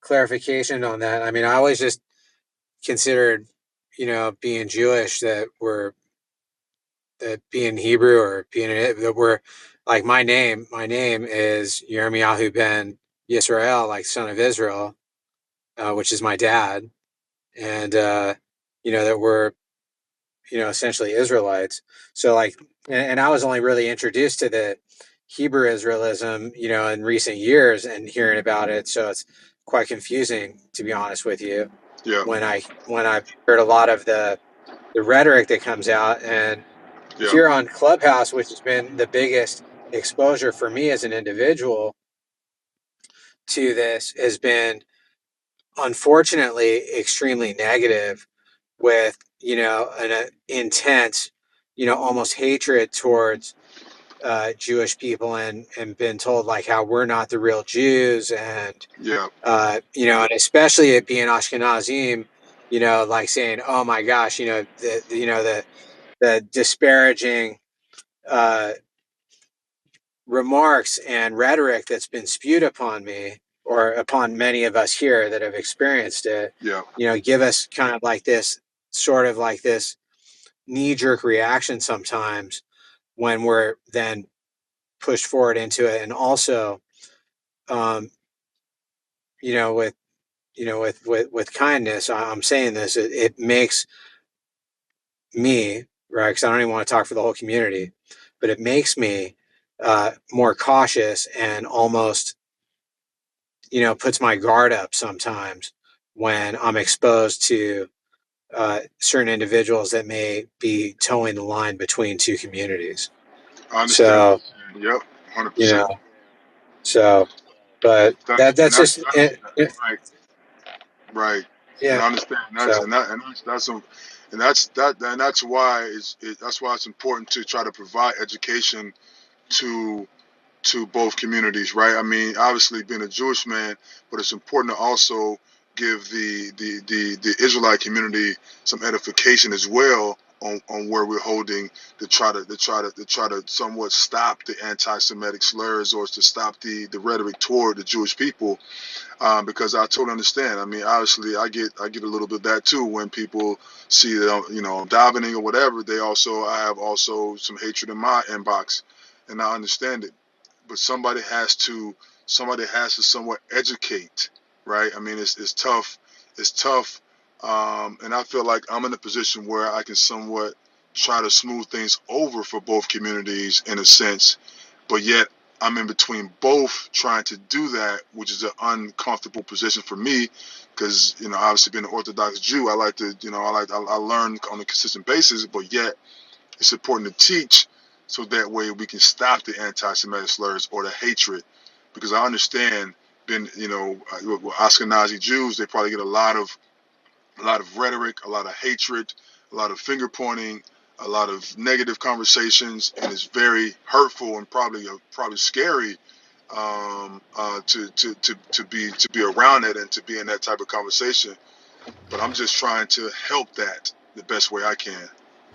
clarification on that. I mean, I always just considered, being Jewish that being Hebrew or being that we're like my name is Yirmiyahu ben Yisrael, like son of Israel, which is my dad, and that we're essentially Israelites. So like, and I was only really introduced to the Hebrew Israelism, in recent years and hearing about it. So it's quite confusing, to be honest with you, Yeah, when I heard a lot of the rhetoric that comes out. And yeah, here on Clubhouse, which has been the biggest exposure for me as an individual to this, has been unfortunately extremely negative, with an intense, almost hatred towards Jewish people, and been told like how we're not the real Jews, and yeah. and especially it being Ashkenazim, like saying, oh my gosh, the disparaging uh, remarks and rhetoric that's been spewed upon me, or upon many of us here that have experienced it, Yeah, give us kind of like this sort of like this knee jerk reaction sometimes when we're then pushed forward into it. And also, um, with, with kindness, I'm saying this, it makes me, right? Because I don't even want to talk for the whole community, but it makes me more cautious, and almost puts my guard up sometimes when I'm exposed to certain individuals that may be towing the line between two communities. I understand what So, you're saying. Yep, you 100%. know, so, but That's and that's that's just that's it, right, right. And yeah. I understand that's So, and that and that's some, and that's why that's why it's important to try to provide education to both communities, right? I mean, obviously being a Jewish man, but it's important to also give the Israelite community some edification as well on where we're holding to try to somewhat stop the anti-Semitic slurs, or to stop the rhetoric toward the Jewish people, because I totally understand. I mean, obviously, I get a little bit of that too when people see that I'm davening or whatever. I have also some hatred in my inbox, and I understand it. But somebody has to somewhat educate, right? I mean, it's tough. It's tough, and I feel like I'm in a position where I can somewhat try to smooth things over for both communities in a sense, but yet I'm in between both trying to do that, which is an uncomfortable position for me, because obviously being an Orthodox Jew, I like to, I learn on a consistent basis, but yet it's important to teach so that way we can stop the anti-Semitic slurs or the hatred, because I understand being, with Ashkenazi Jews, they probably get a lot of rhetoric, a lot of hatred, a lot of finger pointing, a lot of negative conversations, and it's very hurtful and probably scary, to be around it and to be in that type of conversation. But I'm just trying to help that the best way I can.